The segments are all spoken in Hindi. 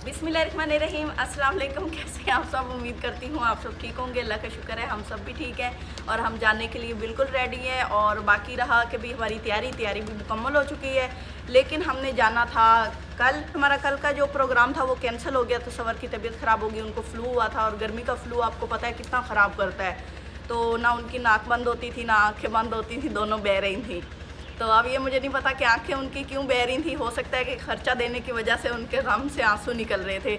बिस्मिल्लाहिर्रहमानिर्रहीम। अस्सलाम वालेकुम। कैसे हैं आप सब? उम्मीद करती हूँ आप सब ठीक होंगे। अल्लाह का शुक्र है हम सब भी ठीक हैं और हम जाने के लिए बिल्कुल रेडी हैं। और बाकी रहा कि भी हमारी तैयारी भी मुकम्मल हो चुकी है, लेकिन हमने जाना था कल। हमारा कल का जो प्रोग्राम था वो कैंसिल हो गया। तो सवर की तबीयत ख़राब हो गई, उनको फ्लू हुआ था और गर्मी का फ्लू आपको पता है कितना ख़राब करता है। तो ना उनकी नाक बंद होती थी ना आँखें बंद होती थी, दोनों बह रही थी। तो अब ये मुझे नहीं पता कि आंखें उनकी क्यों बह रही थी। हो सकता है कि खर्चा देने की वजह से उनके गम से आंसू निकल रहे थे।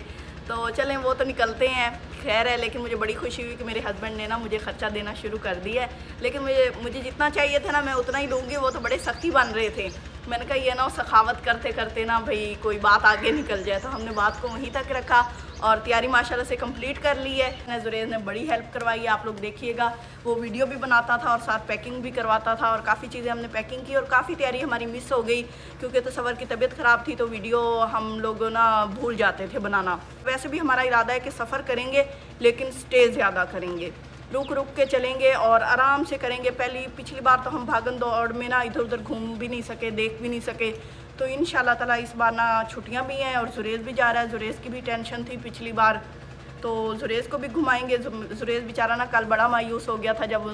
तो चलें वो तो निकलते हैं, खैर है। लेकिन मुझे बड़ी खुशी हुई कि मेरे हस्बैंड ने ना मुझे खर्चा देना शुरू कर दिया है। लेकिन मुझे जितना चाहिए था ना मैं उतना ही दूँगी। वो तो बड़े सख्ती बन रहे थे। मैंने कहा ये ना सखावत करते करते ना भाई कोई बात आगे निकल जाए। तो हमने बात को वहीं तक रखा और तैयारी माशाल्लाह से कंप्लीट कर ली है। जुरेज ने बड़ी हेल्प करवाई है, आप लोग देखिएगा। वो वीडियो भी बनाता था और साथ पैकिंग भी करवाता था और काफ़ी चीज़ें हमने पैकिंग की और काफ़ी तैयारी हमारी मिस हो गई क्योंकि तसव्वुर की तबीयत ख़राब थी। तो वीडियो हम लोग ना भूल जाते थे बनाना। वैसे भी हमारा इरादा है कि सफ़र करेंगे लेकिन स्टे ज़्यादा करेंगे, रुक रुक के चलेंगे और आराम से करेंगे। पिछली बार तो हम भागन दौड़ में ना इधर उधर घूम भी नहीं सके, देख भी नहीं सके। तो इंशाल्लाह ताला इस बार ना छुट्टियां भी हैं और जुरेज भी जा रहा है। जुरेज की भी टेंशन थी पिछली बार, तो जुरेज को भी घुमाएंगे। जुरेज बेचारा ना कल बड़ा मायूस हो गया था जब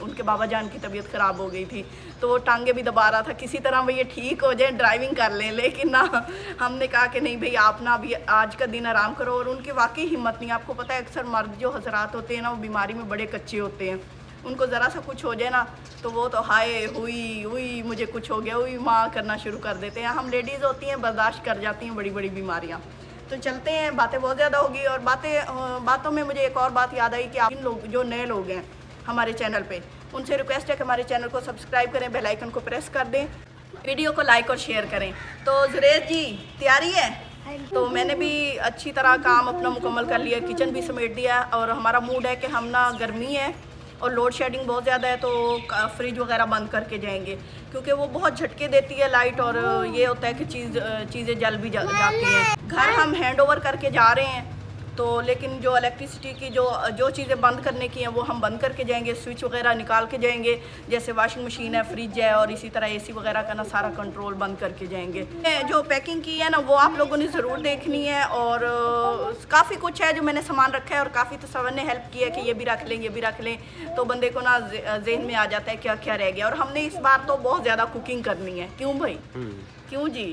उनके बाबा जान की तबीयत ख़राब हो गई थी। तो वो टांगे भी दबा रहा था किसी तरह वो ये ठीक हो जाए, ड्राइविंग कर लें। लेकिन ना हमने कहा कि नहीं भाई आप ना अभी आज का दिन आराम करो। और उनकी वाकई हिम्मत नहीं। आपको पता है अक्सर मर्द जो हजरात होते हैं ना वो बीमारी में बड़े कच्चे होते हैं। उनको ज़रा सा कुछ हो जाए ना तो वो तो हाय हुई हुई मुझे कुछ हो गया हुई माँ करना शुरू कर देते हैं। हम लेडीज़ होती हैं बर्दाश्त कर जाती हैं बड़ी बड़ी बीमारियाँ। तो चलते हैं, बातें बहुत ज़्यादा होगी। और बातों में मुझे एक और बात याद आई कि आप लोग जो नए लोग हैं हमारे चैनल पे, उनसे रिक्वेस्ट है कि हमारे चैनल को सब्सक्राइब करें, बेल आइकन को प्रेस कर दें, वीडियो को लाइक और शेयर करें। तो जुरेज जी तैयारी है? तो मैंने भी अच्छी तरह काम अपना मुकम्मल कर लिया, किचन भी समेट दिया। और हमारा मूड है कि हम ना गर्मी है और लोड शेडिंग बहुत ज़्यादा है तो फ्रिज वगैरह बंद करके जाएंगे क्योंकि वो बहुत झटके देती है लाइट। और ये होता है कि चीज़ें जल भी जाती हैं। घर हम हैंड ओवर करके जा रहे हैं तो लेकिन जो इलेक्ट्रिसिटी की जो चीज़ें बंद करने की हैं वो हम बंद करके जाएंगे, स्विच वगैरह निकाल के जाएंगे। जैसे वाशिंग मशीन है, फ्रिज है और इसी तरह एसी वगैरह का ना सारा कंट्रोल बंद करके जाएंगे। जो पैकिंग की है ना वो आप लोगों ने ज़रूर देखनी है। और काफ़ी कुछ है जो मैंने सामान रखा है और काफ़ी तसव्वुर ने हेल्प की है कि ये भी रख लें ये भी रख लें। तो बंदे को ना जहन में आ जाता है क्या क्या रह गया। और हमने इस बार तो बहुत ज़्यादा कुकिंग करनी है। क्यों भाई? क्यों जी?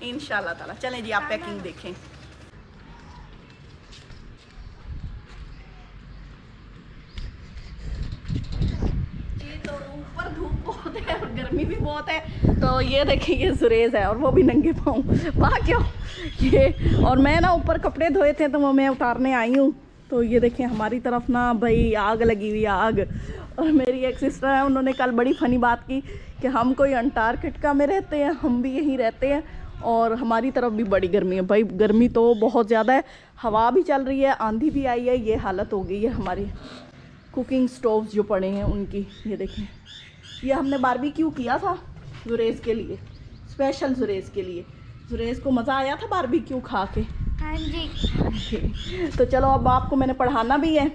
इंशाल्लाह ताला। चलें जी आप पैकिंग देखें। तो ऊपर धूप बहुत है और गर्मी भी बहुत है। तो ये देखिए ये जुरेज है और वो भी नंगे पाँव वहाँ क्यों ये। और मैं ना ऊपर कपड़े धोए थे तो वो मैं उतारने आई हूँ। तो ये देखिए हमारी तरफ ना भाई आग लगी हुई आग। और मेरी एक सिस्टर है, उन्होंने कल बड़ी फ़नी बात की कि हम कोई अंटार्कटिका में रहते हैं, हम भी यहीं रहते हैं और हमारी तरफ भी बड़ी गर्मी है। भाई गर्मी तो बहुत ज़्यादा है, हवा भी चल रही है, आंधी भी आई है। ये हालत हो गई है हमारी कुकिंग स्टोव्स जो पड़े हैं उनकी। ये देखें ये हमने बारबेक्यू किया था जुरेज के लिए, स्पेशल जुरेज के लिए। जुरेज को मज़ा आया था बारबेक्यू खा के? हाँ जी। तो चलो अब आपको मैंने पढ़ाना भी है।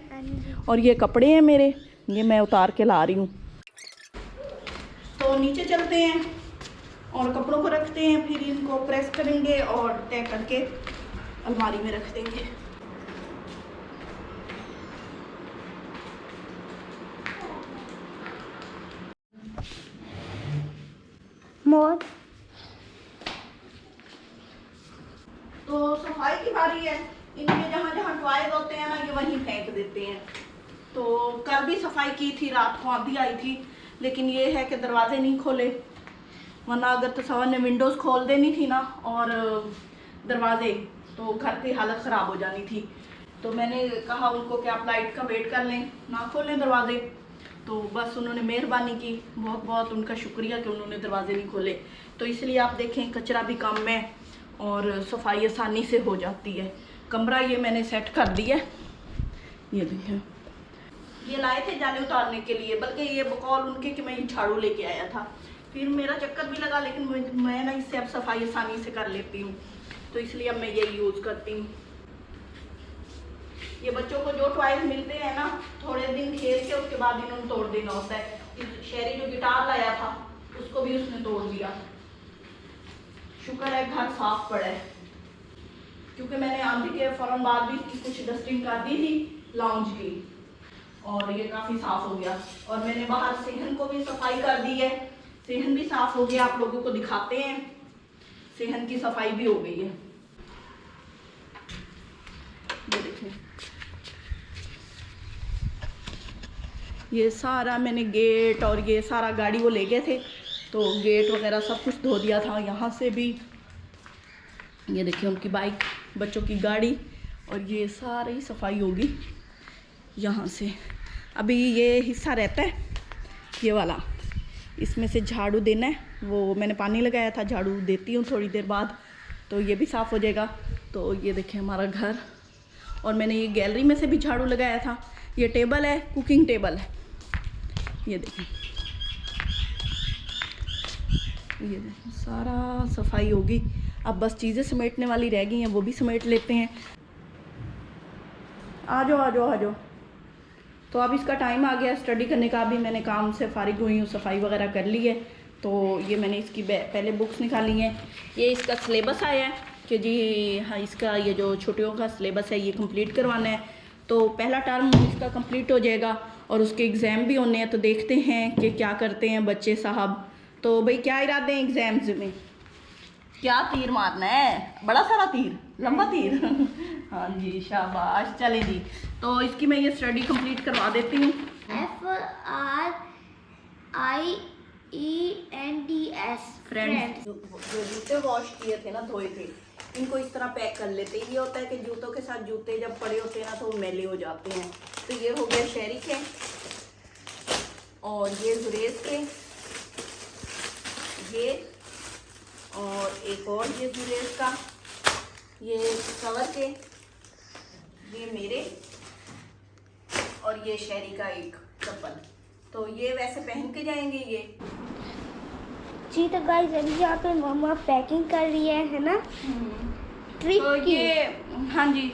और ये कपड़े हैं मेरे, ये मैं उतार के ला रही हूँ। तो नीचे चलते हैं और कपड़ों को रखते हैं, फिर इनको प्रेस करेंगे और तय करके अलमारी में रख देंगे। मोर तो सफाई की बारी है। इनके जहाँ जहाँ टॉयज होते हैं ना ये वहीं फेंक देते हैं। तो कल भी सफाई की थी, रात को आंधी आई थी। लेकिन ये है कि दरवाजे नहीं खोले, वरना अगर तसव्वुर ने विंडोज़ खोल देनी थी ना और दरवाजे तो घर की हालत ख़राब हो जानी थी। तो मैंने कहा उनको कि आप लाइट का वेट कर लें, ना खोलें दरवाजे। तो बस उन्होंने मेहरबानी की, बहुत बहुत उनका शुक्रिया कि उन्होंने दरवाजे नहीं खोले। तो इसलिए आप देखें कचरा भी कम है और सफाई आसानी से हो जाती है। कमरा ये मैंने सेट कर दिया। ये देखें ये लाए थे जाले उतारने के लिए, बल्कि ये बकौल उनके कि मैं ये झाड़ू लेके आया था। फिर मेरा चक्कर भी लगा लेकिन मैं ना इससे अब सफाई आसानी से कर लेती हूँ। तो इसलिए अब मैं यही यूज़ करती हूँ। ये बच्चों को जो टॉयज मिलते हैं ना थोड़े दिन खेल के उसके बाद इन्होंने तोड़ देना होता है। शेरी जो गिटार लाया था उसको भी उसने तोड़ दिया। शुक्र है घर साफ पड़ा है। क्योंकि मैंने आंधी के फौरन बाद भी कुछ डस्टिंग कर दी थी लाउंज की, और ये काफ़ी साफ़ हो गया। और मैंने बाहर सेहन को भी सफाई कर दी है, सेहन भी साफ़ हो गया। आप लोगों को दिखाते हैं, सेहन की सफाई भी हो गई है। ये देखिए, ये सारा मैंने गेट और ये सारा गाड़ी वो ले गए थे, तो गेट वगैरह सब कुछ धो दिया था। यहाँ से भी ये देखिए उनकी बाइक, बच्चों की गाड़ी, और ये सारी सफाई होगी यहाँ से। अभी ये हिस्सा रहता है ये वाला, इसमें से झाड़ू देना है, वो मैंने पानी लगाया था, झाड़ू देती हूँ थोड़ी देर बाद, तो ये भी साफ़ हो जाएगा। तो ये देखिए हमारा घर, और मैंने ये गैलरी में से भी झाड़ू लगाया था। ये टेबल है, कुकिंग टेबल है, ये देखिए, ये देखिए सारा सफाई होगी। अब बस चीज़ें समेटने वाली रह गई हैं, वो भी समेट लेते हैं। आ जाओ आ जाओ आ जाओ। तो अब इसका टाइम आ गया स्टडी करने का। अभी मैंने काम से फारिग हुई हूँ, सफाई वगैरह कर ली है। तो ये मैंने इसकी पहले बुक्स निकाली हैं। ये इसका सिलेबस आया है कि जी हाँ, इसका ये जो छुट्टियों का सिलेबस है ये कंप्लीट करवाना है। तो पहला टर्म इसका कंप्लीट हो जाएगा और उसके एग्ज़ाम भी होने हैं। तो देखते हैं कि क्या करते हैं बच्चे साहब। तो भाई क्या इरादे हैं एग्ज़ाम्स में? क्या तीर मारना है? बड़ा सारा तीर, लंबा तीर? हाँ जी, शाबाश। चलें जी, तो इसकी मैं ये स्टडी कंप्लीट करवा देती हूँ। FRIENDS फ्रेंड्स, जो जूते वॉश किए थे ना, धोए थे, इनको इस तरह पैक कर लेते हैं। ये होता है कि जूतों के साथ जूते जब पड़े होते हैं ना तो वो मैले हो जाते हैं। तो ये हो गया शहरी के, और ये जुरेज के, ये, और एक और ये जुरेज का, ये सवर के, ये मेरे, और ये शहरी का एक चप्पल। तो ये वैसे पहन के जाएंगे ये। जी तो गाइस अभी यहाँ पे मम्मा पैकिंग कर रही है ना, ट्रिप तो की। ये हाँ जी,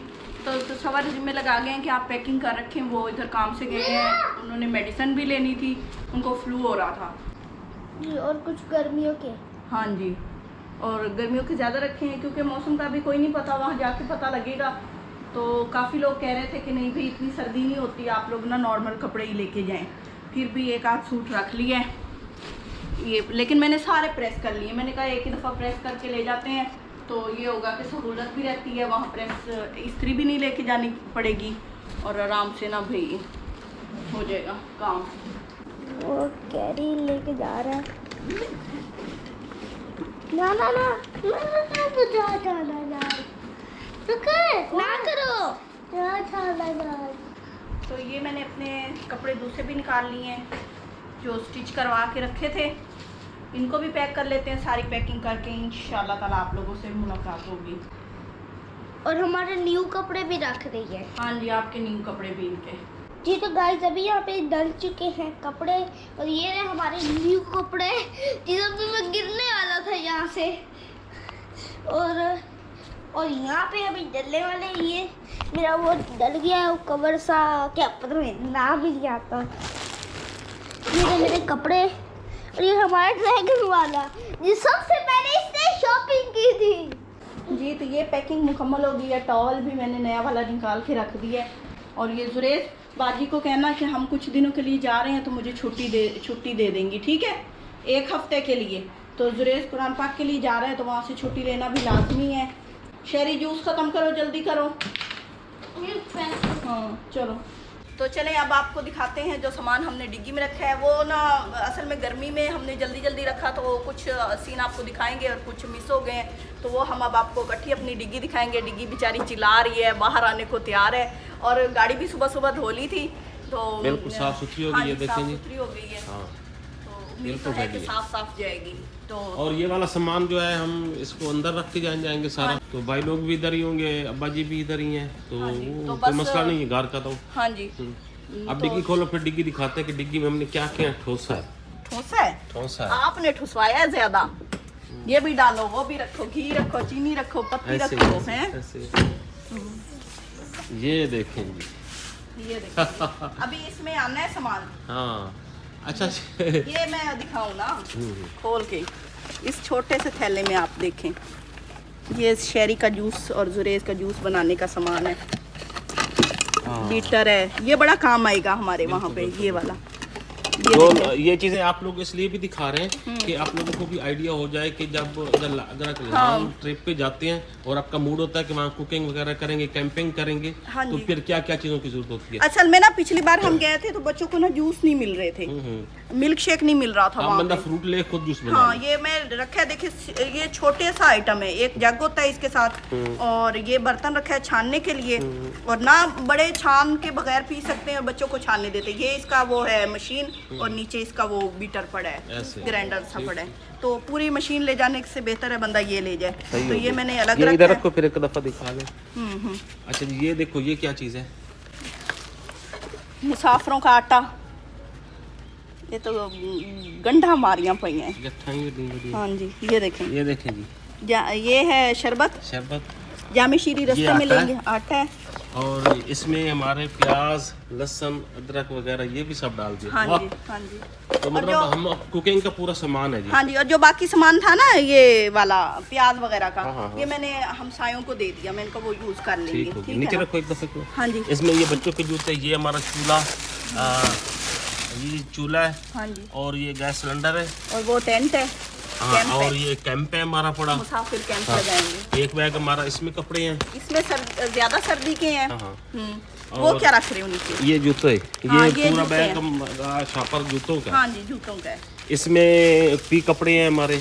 तो सवार जिम्मे लगा गए हैं कि आप पैकिंग कर रखें। वो इधर काम से गए हैं, उन्होंने मेडिसिन भी लेनी थी, उनको फ्लू हो रहा था जी, और कुछ गर्मियों के। हाँ जी, और गर्मियों के ज़्यादा रखे हैं क्योंकि मौसम का भी कोई नहीं पता, वहाँ जाके पता लगेगा। तो काफ़ी लोग कह रहे थे कि नहीं भाई इतनी सर्दी नहीं होती, आप लोग ना नॉर्मल कपड़े ही लेके जाएं। फिर भी एक आध सूट रख लिए ये, लेकिन मैंने सारे प्रेस कर लिए। मैंने कहा एक ही दफ़ा प्रेस करके ले जाते हैं तो ये होगा कि सहूलत भी रहती है, वहाँ प्रेस इस्त्री भी नहीं लेके जानी पड़ेगी, और आराम से ना भाई हो जाएगा काम। वो कैरी लेके जा रहा है। ना ना ना ना करो। तो ये मैंने अपने कपड़े दूसरे भी निकाल लिए हैं जो स्टिच करवा के रखे थे, इनको भी पैक कर लेते हैं। सारी पैकिंग करके इंशाल्लाह ताला आप लोगों से मुलाकात होगी। और हमारे न्यू कपड़े भी रख रही है। हाँ जी, आपके न्यू कपड़े भी इनके। जी तो गाइस अभी यहाँ पे डल चुके हैं कपड़े, और ये रहे हमारे न्यू कपड़े जिसमें मैं गिरने वाला था यहाँ से। और यहाँ पे अभी डलने वाले, ये मेरा वो डल गया है, वो कवर सा, क्या पता नहीं नाम ही नहीं आता। ये रहे मेरे कपड़े, और ये हमारा ड्रैगन वाला जी सबसे पहले इसने शॉपिंग की थी। जी तो ये पैकिंग मुकम्मल हो गई है। टॉवल भी मैंने नया वाला निकाल के रख दिया है। और ये जुरेज बाजी को कहना कि हम कुछ दिनों के लिए जा रहे हैं तो मुझे छुट्टी दे देंगी, ठीक है, 1 हफ्ते के लिए। तो जुरेज कुरान पाक के लिए जा रहे हैं तो वहाँ से छुट्टी लेना भी लाजमी है। शहरी जूस ख़त्म करो, जल्दी करो। हाँ चलो, तो चलें अब आपको दिखाते हैं जो सामान हमने डिग्गी में रखा है। वो ना असल में गर्मी में हमने जल्दी रखा तो कुछ सीन आपको दिखाएंगे और कुछ मिस हो गए हैं, तो वो हम अब आपको इकट्ठी अपनी डिग्गी दिखाएंगे। डिग्गी बेचारी चिल्ला रही है, बाहर आने को तैयार है, और गाड़ी भी सुबह धो ली थी तो बिल्कुल साफ सुथरी हो गई है। देखें जी, साफ सुथरी हो गई है। हाँ तो उम्मीद तो है कि साफ जाएगी। तो और ये वाला सामान जो है हम इसको अंदर रख के जाएंगे सारा। तो भाई लोग भी इधर ही होंगे, अब्बा जी भी इधर ही हैं, तो तो कोई मसला नहीं है घर का। तो हाँ जी, अब डिग्गी खोलो, फिर डिग्गी दिखाते हैं कि डिग्गी में हमने क्या क्या ठोसा है। ठोसा है आपने ठुसवाया है ज्यादा। ये भी डालो, वो भी रखो, घी रखो, चीनी रखो, पत्ती रखो, हैं। ये देखें जी, ये देखिए अभी इसमें आना है सामान। हाँ अच्छा ये मैं दिखाऊं ना खोल के, इस छोटे से थैले में आप देखें, ये शेरी का जूस और जुरेज का जूस बनाने का सामान है, बीटर है, ये बड़ा काम आएगा हमारे वहाँ पे। ये वाला ये चीजें आप लोग इसलिए भी दिखा रहे हैं कि आप लोगों को भी आइडिया हो जाए कि जब अगर लॉन्ग ट्रिप पे जाते हैं और आपका मूड होता है कि वहाँ कुकिंग वगैरह करेंगे, कैंपिंग करेंगे, तो फिर क्या क्या चीजों की जरूरत होती है। असल में ना पिछली बार हम गए थे तो बच्चों को ना जूस नहीं मिल रहे थे, मिल्क शेक नहीं मिल रहा था वहाँ बंदा पे। फ्रूट ले खुद जूस बना। हाँ, ये मैं रखा है, देखिए ये छोटे सा आइटम है, एक जग होता है इसके साथ, और ये बर्तन रखा है छानने के लिए, और ना बड़े छान के बगैर पी सकते हैं, बच्चों को छानने देते हैं। ये इसका वो है मशीन, और नीचे इसका वो बीटर पड़ा है, ग्राइंडर सा पड़ा है, तो पूरी मशीन ले जाने से बेहतर है बंदा ये ले जाए। तो ये मैंने अलग ये रखा इधर है। रखो फिर एक दफा दिखा दे। अच्छा जी, ये देखो ये क्या चीज है? मुसाफरों का आटा, ये तो गंढा मारियां पई हैं। हाँ जी, ये देखें, ये देखें जी, ये है शरबत, जामे शीरी रस्ते में लेंगे, आटा है, और इसमें हमारे प्याज, लहसुन, अदरक वगैरह ये भी सब डाल दिया। हाँ जी, हाँ जी। तो मतलब हम कुकिंग का पूरा सामान है जी। हाँ जी, और जो बाकी सामान था ना ये वाला प्याज वगैरह का, हाँ। ये मैंने हमसायों को दे दिया, मैं इनको वो यूज कर लेंगे। ठीक ठीक नीचे है रखो एक दफे को। हाँ जी, इसमें ये बच्चों के जूते, ये हमारा चूल्हा, ये चूल्हा है, हाँ जी, और ये गैस सिलेंडर है, और वो टेंट है, हाँ, कैंप और है, ये कैंप है हमारा पड़ा, मुसाफिर कैंप लगाएंगे। एक बैग हमारा इसमें कपड़े हैं, इसमें ज्यादा सर्दी के हैं। हाँ। वो क्या रख रहे हो नीचे? ये जूते, हाँ, ये पूरा जूते बैग हैं। शॉपर जूतों का। हाँ जी, जूतों का है। इसमें भी कपड़े हैं हमारे।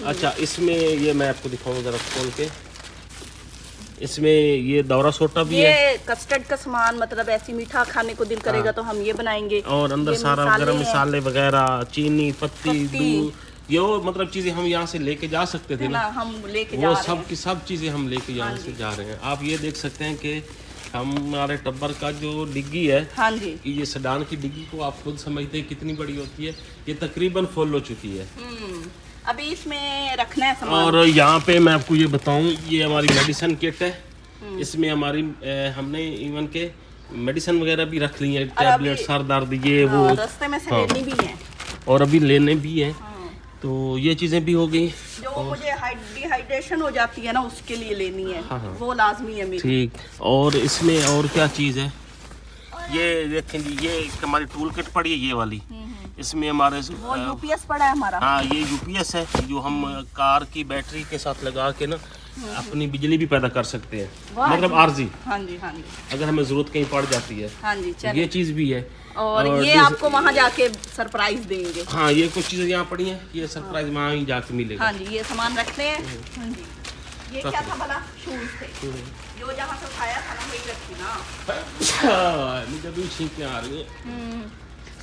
अच्छा, इसमें ये मैं आपको दिखाऊंगा जरा खोल के। इसमें ये दौरा सोटा भी है, ये कस्टर्ड का सामान, मतलब ऐसी मीठा खाने को दिल करेगा तो हम ये बनाएंगे। और अंदर ये सारा गरम हैं। मसाले वगैरह, चीनी, पत्ती, दूध, ये वो मतलब चीजें हम यहाँ से लेके जा सकते थे है ना, ना, हम लेके जा वो रहे सब हैं। की सब चीजें हम लेके यहाँ से जा रहे हैं। आप ये देख सकते हैं कि हमारे टब्बर का जो डिग्गी है, हाँ जी, कि ये सेडान की डिग्गी को आप खुद समझते हैं कितनी बड़ी होती है, ये तकरीबन फुल हो चुकी है। अभी इसमें रखना है सामान। और यहाँ पे मैं आपको ये बताऊं, ये हमारी मेडिसिन किट है, इसमें हमारी हमने इवन के मेडिसिन वगैरह भी रख ली है, टैबलेट, सर दर्द, ये वो रास्ते में से लेनी भी है, और अभी लेने भी हैं। तो ये चीज़ें भी हो गई जो मुझे डिहाइड्रेशन हो जाती है ना, उसके लिए लेनी है। वो लाजमी है मेरी। ठीक। और इसमें और क्या चीज़ है, ये देखें जी, ये हमारी टूल किट पड़ी है, ये वाली, इसमें हमारे वो यूपीएस पड़ा है हमारा। हाँ, ये यूपीएस है, जो हम कार की बैटरी के साथ लगा के ना अपनी बिजली भी पैदा कर सकते हैं, मतलब आरजी। हाँ जी, हाँ जी, अगर हमें जरूरत कहीं पड़ जाती है, हाँ जी, चलिए। ये चीज़ भी है। और ये आपको वहाँ जाके सरप्राइज देंगे। हाँ, ये कुछ चीज़ें यहाँ पड़ी हैं, ये सरप्राइज वहाँ ही जाके मिलेगा। हाँ जी, ये सामान रखते हैं। हाँ जी, ये क्या था भला? शूज थे, जो जहाँ से उठाया था ना वही रखी ना। मुझे भी छींकें आ रही हैं।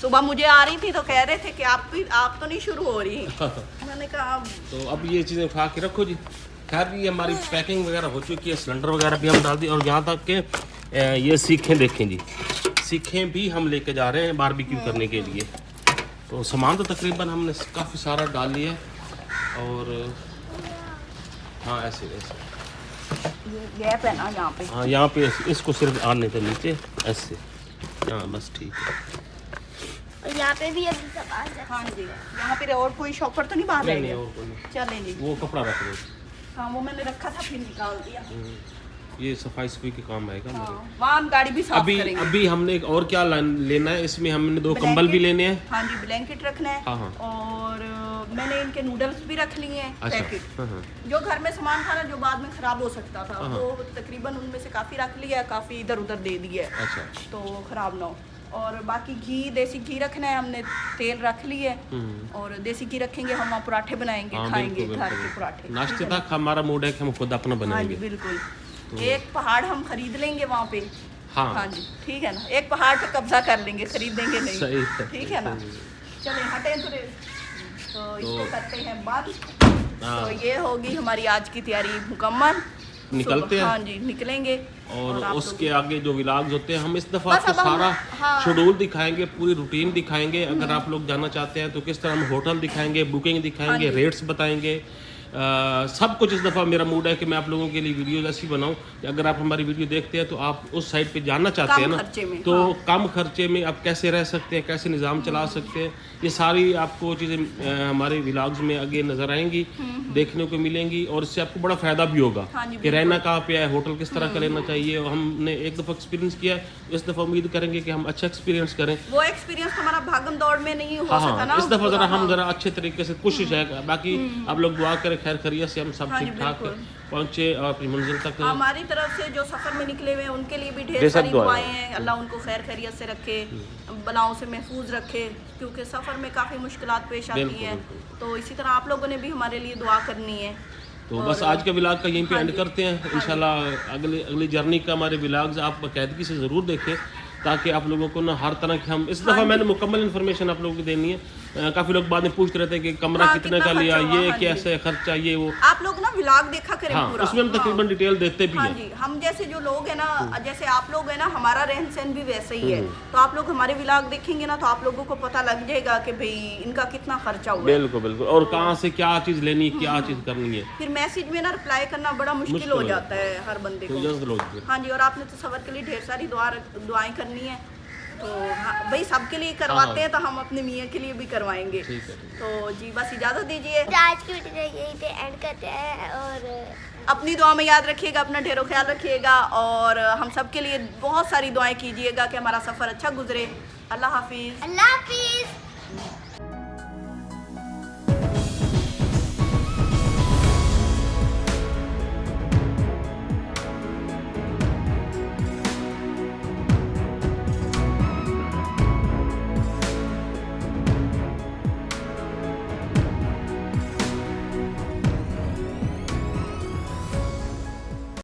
सुबह मुझे आ रही थी तो कह रहे थे कि आप तो नहीं शुरू हो रही। मैंने कहा तो अब ये चीज़ें उठा के रखो जी। खैर, ये हमारी पैकिंग वगैरह हो चुकी है, सिलेंडर वगैरह भी हम डाल दिए, और यहाँ तक के ये सीखें देखें जी, सीखें भी हम लेके जा रहे हैं बारबेक्यू करने के लिए। तो सामान तो तकरीबन हमने काफ़ी सारा डाल लिया है। और हाँ, ऐसे ये गैप है ना यहाँ पे। हाँ, यहाँ पे इसको सिर्फ आने तो नीचे ऐसे, हाँ बस ठीक है। और यहाँ पे भी अभी सामान है। हाँ जी, यहाँ पे और कोई शॉपर तो नहीं बाहर रह नहीं गया? और कोई नहीं, चलें जी। वो कपड़ा रख दो। हाँ, वो मैंने रखा था फिर निकाल दिया। ये सफाई सफाई के काम आएगा मेरे। वहाँ हम गाड़ी भी साफ अभी करेंगे। अभी हमने एक और क्या लेना है, इसमें हमने 2 कंबल भी लेने हैं। हाँ जी, ब्लैंकेट रखना है। हाँ। और मैंने इनके नूडल्स भी रख लिए हैं, अच्छा। पैकेट। हाँ। जो घर में सामान था ना, जो बाद में खराब हो सकता था, वो तकरीबन उनमें से काफ़ी रख लिया, काफ़ी इधर उधर दे दिया है, अच्छा। तो खराब ना हो। और बाकी घी, देसी घी रखना है, हमने तेल रख लिया है, और देसी घी रखेंगे, हम वहाँ पराठे बनाएंगे, हाँ, खाएंगे बिल्कुल, घर बिल्कुल। के पराठे। नाश्ते तक हमारा मूड है कि हम खुद अपना हाँ जी, बनाएंगे। बिल्कुल। एक पहाड़ हम खरीद लेंगे वहाँ पे। हाँ। हाँ जी, ठीक है ना, एक पहाड़ पे कब्जा कर लेंगे, खरीदेंगे नहीं। सही है। ठीक है ना, चलिए हटें तो इसको करते हैं बंद। तो ये होगी हमारी आज की तैयारी मुकम्मल। निकलते हैं। हाँ जी, निकलेंगे। और आप उसके आगे जो व्लॉग्स होते हैं, हम इस दफ़ा बस आपको अब हम- सारा हाँ। शेड्यूल दिखाएंगे, पूरी रूटीन दिखाएंगे। अगर आप लोग जाना चाहते हैं तो किस तरह हम होटल दिखाएंगे, बुकिंग दिखाएंगे, हाँ जी। रेट्स बताएंगे, सब कुछ इस दफ़ा मेरा मूड है कि मैं आप लोगों के लिए वीडियोज ऐसी बनाऊं कि अगर आप हमारी वीडियो देखते हैं तो आप उस साइड पे जानना चाहते हैं ना, तो कम खर्चे में आप कैसे रह सकते हैं, कैसे निज़ाम चला सकते हैं, ये सारी आपको चीज़ें हमारे व्लॉग्स में आगे नज़र आएंगी, देखने को मिलेंगी और इससे आपको बड़ा फ़ायदा भी होगा कि रहना कहाँ पे है, होटल किस तरह का लेना चाहिए। और हमने एक दफ़ा एक्सपीरियंस किया है, इस दफ़ा उम्मीद करेंगे कि हम अच्छा एक्सपीरियंस करें। वो एक्सपीरियंस हमारा भागम दौड़ में नहीं हो सका ना, इस दफ़ा ज़रा हम ज़रा अच्छे तरीके से कोशिश है। बाकी आप लोग दुआ करें खैर खैरियत से हम सब ठीक ठाक पहुँचे और अपनी मंजिल तक। हमारी तरफ से जो सफ़र में निकले हुए हैं उनके लिए भी ढेर सारी दुआएं हैं, अल्लाह उनको खैर खैरियत से रखे, बलाओं से महफूज रखे, क्योंकि सफ़र में काफ़ी मुश्किलात पेश आती हैं। तो इसी तरह आप लोगों ने भी हमारे लिए दुआ करनी है। तो बस आज का व्लॉग का यहीं पे एंड करते हैं। इंशाल्लाह अगली जर्नी का हमारे व्लॉग्स आप बाकायदगी से ज़रूर देखें, ताकि आप लोगों को ना हर तरह की हम इस दफ़ा मैंने मुकम्मल इन्फॉर्मेशन आप लोगों को देनी है। काफ़ी लोग बाद में पूछते रहते हैं कि कमरा कितने का लिया, ये कैसे खर्चा, ये वो। आप लोग ना व्लॉग देखा करें पूरा, उसमें हम तकरीबन डिटेल देते भी हैं। जी, हम जैसे जो लोग हैं ना, जैसे आप लोग हैं ना, हमारा रहन सहन भी वैसे ही है। तो आप लोग हमारे व्लॉग देखेंगे ना तो आप लोगों को पता लग जाएगा कि भाई इनका कितना खर्चा हुआ है। बिल्कुल बिल्कुल, और कहाँ से क्या चीज़ लेनी है, क्या चीज़ करनी है। फिर मैसेज में ना रिप्लाई करना बड़ा मुश्किल हो जाता है हर बंदे को। हाँ जी, और आपने तो सफ़र के लिए ढेर सारी दुआएं करनी है, तो भाई सबके लिए करवाते हैं तो हम अपने मियाँ के लिए भी करवाएंगे। तो जी बस इजाज़त दीजिए, आज की वीडियो यहीं पे एंड करते हैं और अपनी दुआ में याद रखिएगा, अपना ढेरों ख्याल रखिएगा और हम सब के लिए बहुत सारी दुआएं कीजिएगा कि हमारा सफ़र अच्छा गुजरे। अल्लाह हाफिज़। अल्लाह हाफिज़।